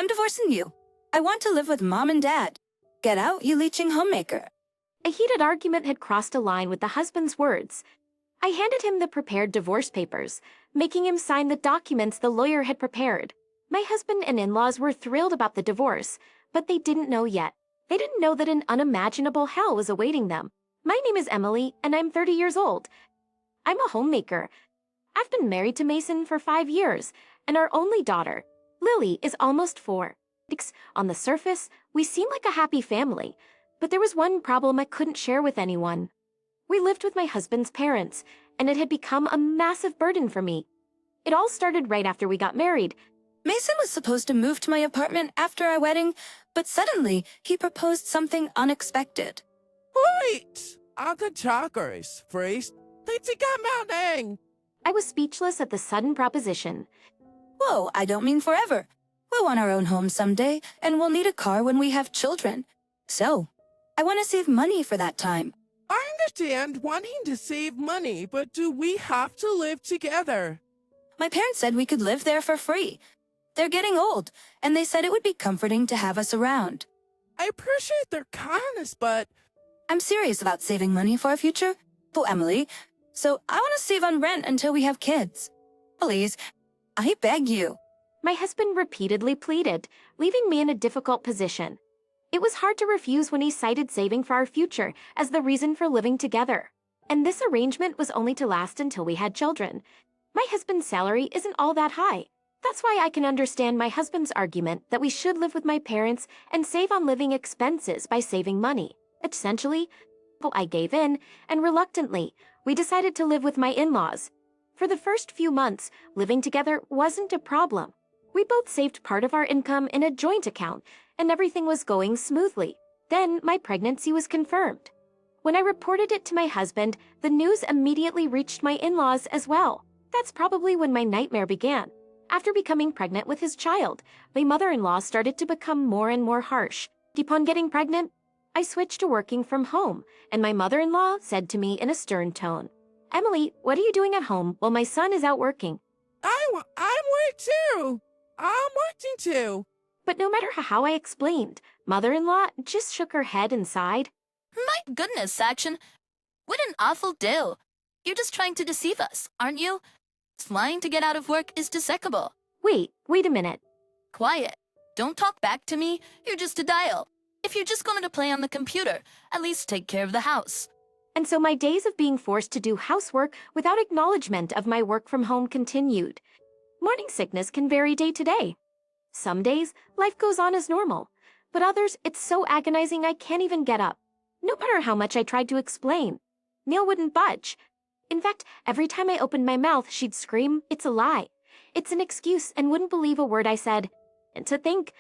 I'm divorcing you. I want to live with Mom and Dad. Get out, you leeching homemaker. A heated argument had crossed a line with the husband's words. I handed him the prepared divorce papers, making him sign the documents the lawyer had prepared. My husband and in-laws were thrilled about the divorce, but they didn't know yet. They didn't know that an unimaginable hell was awaiting them. My name is Emily, and I'm 30 years old. I'm a homemaker. I've been married to Mason for 5 years, and our only daughter, Lily, is almost 4. On the surface, we seem like a happy family, but there was one problem I couldn't share with anyone. We lived with my husband's parents, and it had become a massive burden for me. It all started right after we got married. Mason was supposed to move to my apartment after our wedding, but suddenly he proposed something unexpected. Wait! Aga chakras, first. Let's get mounting. I was speechless at the sudden proposition. Whoa, I don't mean forever. We'll want our own home someday, and we'll need a car when we have children. So, I want to save money for that time. I understand wanting to save money, but do we have to live together? My parents said we could live there for free. They're getting old, and they said it would be comforting to have us around. I appreciate their kindness, but I'm serious about saving money for our future, Emily, so I want to save on rent until we have kids. Please, I beg you. My husband repeatedly pleaded, leaving me in a difficult position. It was hard to refuse when he cited saving for our future as the reason for living together. And this arrangement was only to last until we had children. My husband's salary isn't all that high. That's why I can understand my husband's argument that we should live with my parents and save on living expenses by saving money. Essentially, I gave in, and reluctantly, we decided to live with my in-laws. For the first few months, living together wasn't a problem. We both saved part of our income in a joint account, and everything was going smoothly. Then my pregnancy was confirmed. When I reported it to my husband, the news immediately reached my in-laws as well. That's probably when my nightmare began. After becoming pregnant with his child, my mother-in-law started to become more and more harsh. Upon getting pregnant, I switched to working from home, and my mother-in-law said to me in a stern tone, "Emily, what are you doing at home while my son is out working?" I'm working too. I'm working too. But no matter how I explained, mother-in-law just shook her head and sighed. My goodness, Action. What an awful deal. You're just trying to deceive us, aren't you? Lying to get out of work is despicable. Wait a minute. Quiet. Don't talk back to me. You're just a dial. If you're just going to play on the computer, at least take care of the house. And so my days of being forced to do housework without acknowledgement of my work from home continued. Morning sickness can vary day to day. Some days, life goes on as normal, but others, it's so agonizing I can't even get up. No matter how much I tried to explain, Neil wouldn't budge. In fact, every time I opened my mouth, she'd scream, "It's a lie. It's an excuse," and wouldn't believe a word I said. And to think,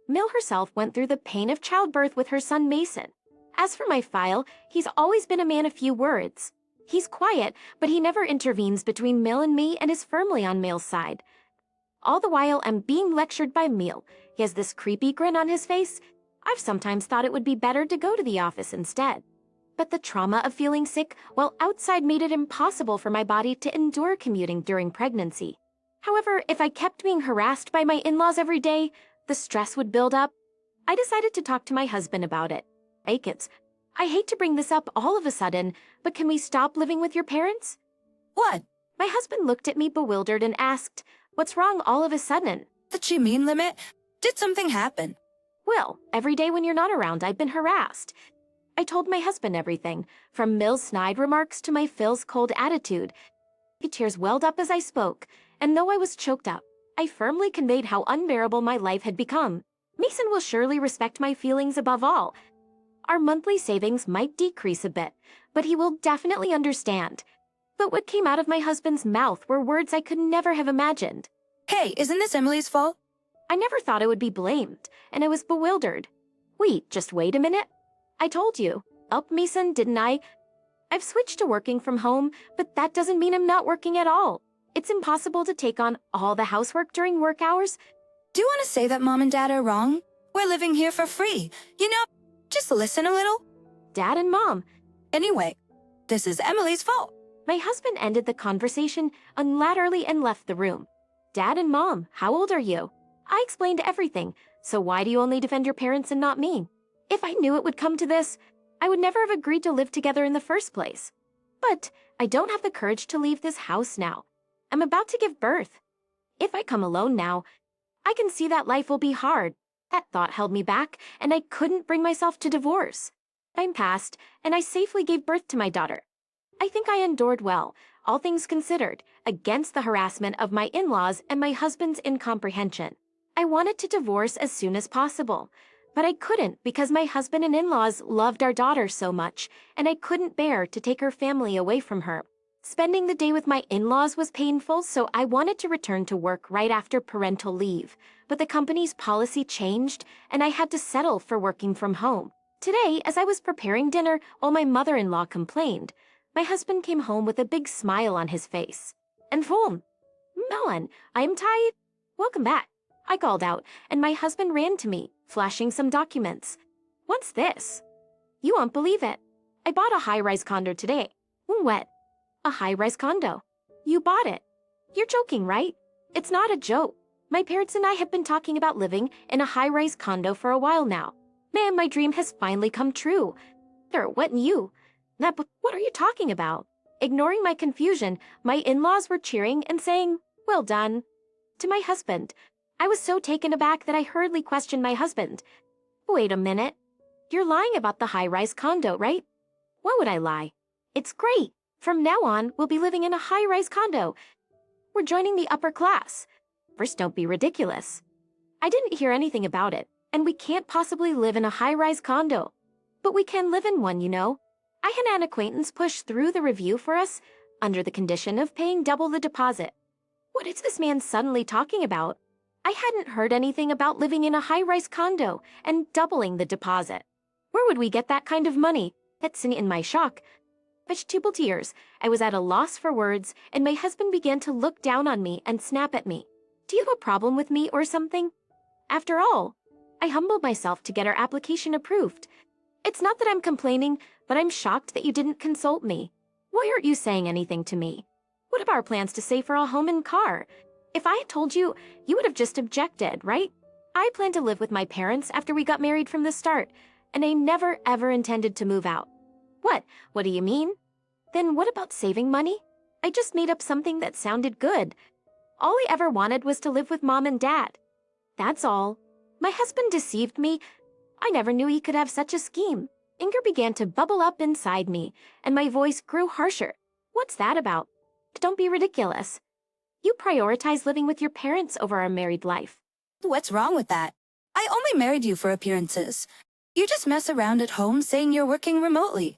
Mill herself went through the pain of childbirth with her son Mason. As for my file, he's always been a man of few words. He's quiet, but he never intervenes between Mill and me and is firmly on Mill's side. All the while I'm being lectured by Mill. He has this creepy grin on his face. I've sometimes thought it would be better to go to the office instead. But the trauma of feeling sick while outside made it impossible for my body to endure commuting during pregnancy. However, if I kept being harassed by my in-laws every day, the stress would build up. I decided to talk to my husband about it. "Hey kids, I hate to bring this up all of a sudden, but can we stop living with your parents?" What? My husband looked at me bewildered and asked, "What's wrong all of a sudden?" Did you mean limit? Did something happen? "Well, every day when you're not around, I've been harassed." I told my husband everything, from Mill's snide remarks to my Phil's cold attitude. Tears welled up as I spoke, and though I was choked up, I firmly conveyed how unbearable my life had become. Mason will surely respect my feelings above all. Our monthly savings might decrease a bit, but he will definitely understand. But what came out of my husband's mouth were words I could never have imagined. Hey, isn't this Emily's fault? I never thought I would be blamed, and I was bewildered. Just wait a minute. I told you. Mason, didn't I? I've switched to working from home, but that doesn't mean I'm not working at all. It's impossible to take on all the housework during work hours. Do you want to say that Mom and Dad are wrong? We're living here for free. Just listen a little. Dad and Mom. Anyway, this is Emily's fault. My husband ended the conversation unilaterally and left the room. "Dad and Mom, how old are you?" I explained everything, so why do you only defend your parents and not me? If I knew it would come to this, I would never have agreed to live together in the first place. But I don't have the courage to leave this house now. I'm about to give birth. If I come alone now, I can see that life will be hard. That thought held me back, and I couldn't bring myself to divorce. Time passed, and I safely gave birth to my daughter. I think I endured well, all things considered, against the harassment of my in-laws and my husband's incomprehension. I wanted to divorce as soon as possible, but I couldn't because my husband and in-laws loved our daughter so much, and I couldn't bear to take her family away from her. Spending the day with my in-laws was painful, so I wanted to return to work right after parental leave. But the company's policy changed, and I had to settle for working from home. Today, as I was preparing dinner while my mother-in-law complained, my husband came home with a big smile on his face. And phone. Melon, I am tired. Welcome back. I called out, and my husband ran to me, flashing some documents. What's this? You won't believe it. I bought a high-rise condo today. What? A high-rise condo. You bought it. You're joking, right? It's not a joke. My parents and I have been talking about living in a high-rise condo for a while now. Man, my dream has finally come true. What and you? What are you talking about? Ignoring my confusion, my in-laws were cheering and saying, well done. To my husband, I was so taken aback that I hurriedly questioned my husband. Wait a minute. You're lying about the high-rise condo, right? Why would I lie? It's great. From now on, we'll be living in a high-rise condo. We're joining the upper class. First, don't be ridiculous. I didn't hear anything about it, and we can't possibly live in a high-rise condo. But we can live in one, you know. I had an acquaintance push through the review for us, under the condition of paying double the deposit. What is this man suddenly talking about? I hadn't heard anything about living in a high-rise condo and doubling the deposit. Where would we get that kind of money? That's in my shock. Vegetable tears. I was at a loss for words, and my husband began to look down on me and snap at me. Do you have a problem with me or something? After all, I humbled myself to get our application approved. It's not that I'm complaining, but I'm shocked that you didn't consult me. Why aren't you saying anything to me? What about our plans to save for a home and car? If I had told you, you would have just objected, right? I planned to live with my parents after we got married from the start, and I never ever intended to move out. What? What do you mean? Then what about saving money? I just made up something that sounded good. All I ever wanted was to live with Mom and Dad. That's all. My husband deceived me. I never knew he could have such a scheme. Anger began to bubble up inside me, and my voice grew harsher. What's that about? Don't be ridiculous. You prioritize living with your parents over our married life. What's wrong with that? I only married you for appearances. You just mess around at home saying you're working remotely.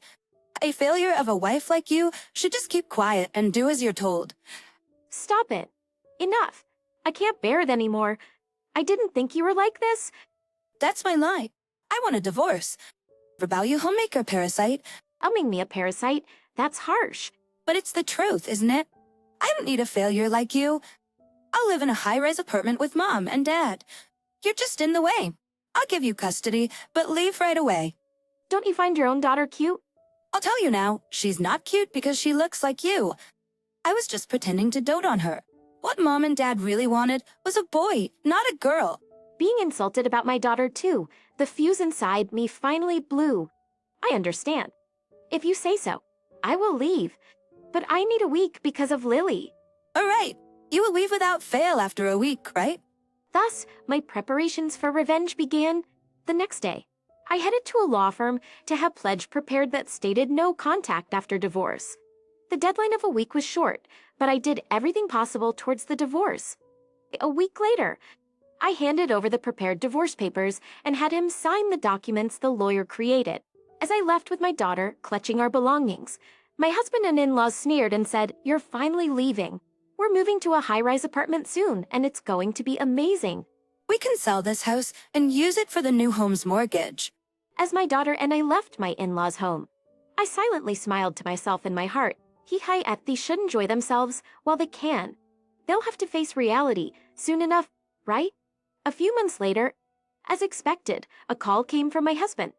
A failure of a wife like you should just keep quiet and do as you're told. Stop it. Enough. I can't bear it anymore. I didn't think you were like this. That's my lie. I want a divorce. About you homemaker parasite. Umming me a parasite? That's harsh. But it's the truth, isn't it? I don't need a failure like you. I'll live in a high-rise apartment with Mom and Dad. You're just in the way. I'll give you custody, but leave right away. Don't you find your own daughter cute? I'll tell you now, she's not cute because she looks like you. I was just pretending to dote on her. What Mom and Dad really wanted was a boy, not a girl. Being insulted about my daughter too. The fuse inside me finally blew. I understand. If you say so, I will leave. But I need a week because of Lily. All right, you will leave without fail after a week, right? Thus, my preparations for revenge began the next day. I headed to a law firm to have pledge prepared that stated no contact after divorce. The deadline of a week was short, but I did everything possible towards the divorce. A week later, I handed over the prepared divorce papers and had him sign the documents the lawyer created. As I left with my daughter, clutching our belongings, my husband and in-laws sneered and said, "You're finally leaving. We're moving to a high-rise apartment soon, and it's going to be amazing." We can sell this house and use it for the new home's mortgage. As my daughter and I left my in-laws' home, I silently smiled to myself in my heart. They should enjoy themselves while they can. They'll have to face reality soon enough, right? A few months later, as expected, a call came from my husband.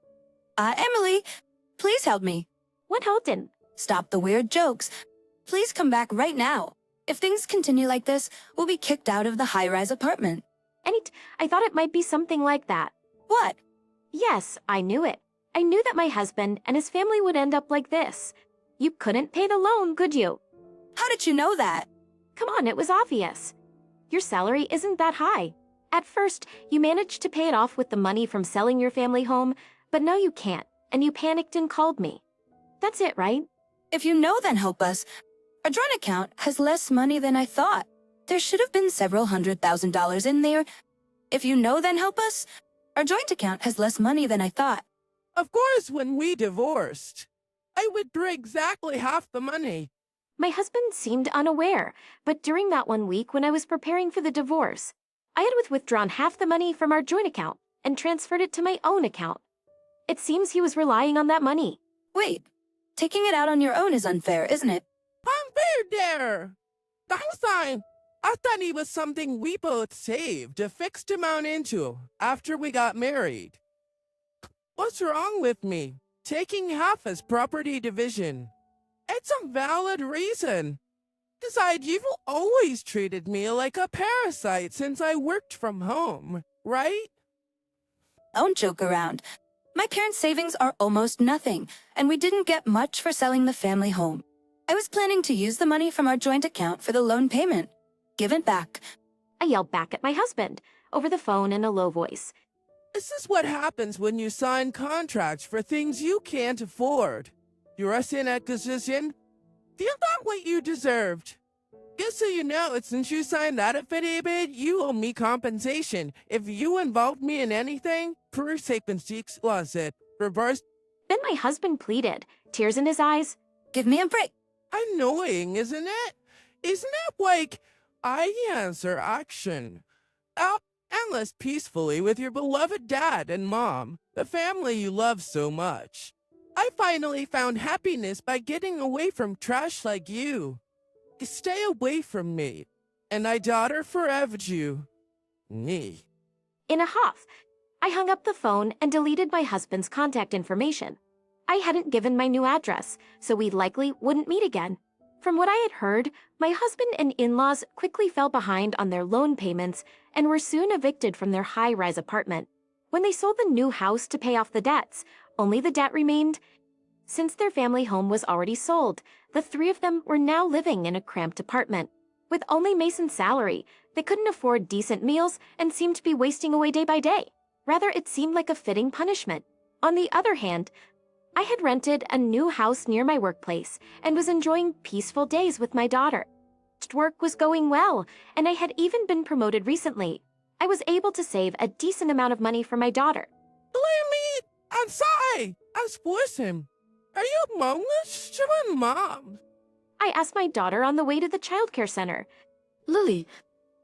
Emily, please help me. What, Holden? Stop the weird jokes. Please come back right now. If things continue like this, we'll be kicked out of the high-rise apartment. I thought it might be something like that. What? Yes, I knew it. I knew that my husband and his family would end up like this. You couldn't pay the loan, could you? How did you know that? Come on, it was obvious. Your salary isn't that high. At first, you managed to pay it off with the money from selling your family home, but now you can't, and you panicked and called me. That's it, right? If you know, then help us. Our joint account has less money than I thought. There should have been several $100,000 in there. If you know, then help us. Our joint account has less money than I thought. Of course, when we divorced, I withdrew exactly half the money. My husband seemed unaware, but during that 1 week when I was preparing for the divorce, I had withdrawn half the money from our joint account and transferred it to my own account. It seems he was relying on that money. Wait, taking it out on your own is unfair, isn't it? Unfair there! Downside, I thought it was something we both saved a fixed amount into after we got married. What's wrong with me? Taking half as property division. It's a valid reason. Besides, you've always treated me like a parasite since I worked from home, right? Don't joke around. My parents' savings are almost nothing, and we didn't get much for selling the family home. I was planning to use the money from our joint account for the loan payment. Give it back. I yelled back at my husband, over the phone in a low voice. This is what happens when you sign contracts for things you can't afford. You're us in acquisition. Feel not what you deserved. Just so you know, since you signed that affidavit, you owe me compensation. If you involved me in anything, per sequence closet, reverse. Then my husband pleaded, tears in his eyes. Give me a break. Annoying, isn't it? Isn't it like I answer action? Out and live peacefully with your beloved dad and mom, the family you love so much. I finally found happiness by getting away from trash like you. Stay away from me, and I daughter forever you. Me. In a huff, I hung up the phone and deleted my husband's contact information. I hadn't given my new address, so we likely wouldn't meet again. From what I had heard, my husband and in-laws quickly fell behind on their loan payments and were soon evicted from their high-rise apartment. When they sold the new house to pay off the debts, only the debt remained. Since their family home was already sold, the three of them were now living in a cramped apartment. With only Mason's salary, they couldn't afford decent meals and seemed to be wasting away day by day. Rather, it seemed like a fitting punishment. On the other hand, I had rented a new house near my workplace and was enjoying peaceful days with my daughter. Work was going well, and I had even been promoted recently. I was able to save a decent amount of money for my daughter. Let me. I'm sorry. I was him. Are you homeless? You're my mom. I asked my daughter on the way to the childcare center. Lily,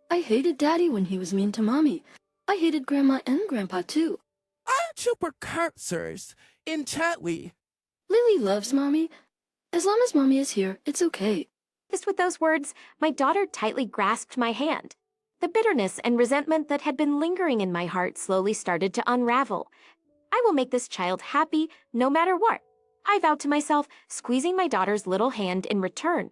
I hated Daddy when he was mean to Mommy. I hated Grandma and Grandpa too. I'm super cursors in Tetley. Lily loves Mommy. As long as Mommy is here, it's okay. Just with those words, my daughter tightly grasped my hand. The bitterness and resentment that had been lingering in my heart slowly started to unravel. I will make this child happy no matter what, I vowed to myself, squeezing my daughter's little hand in return.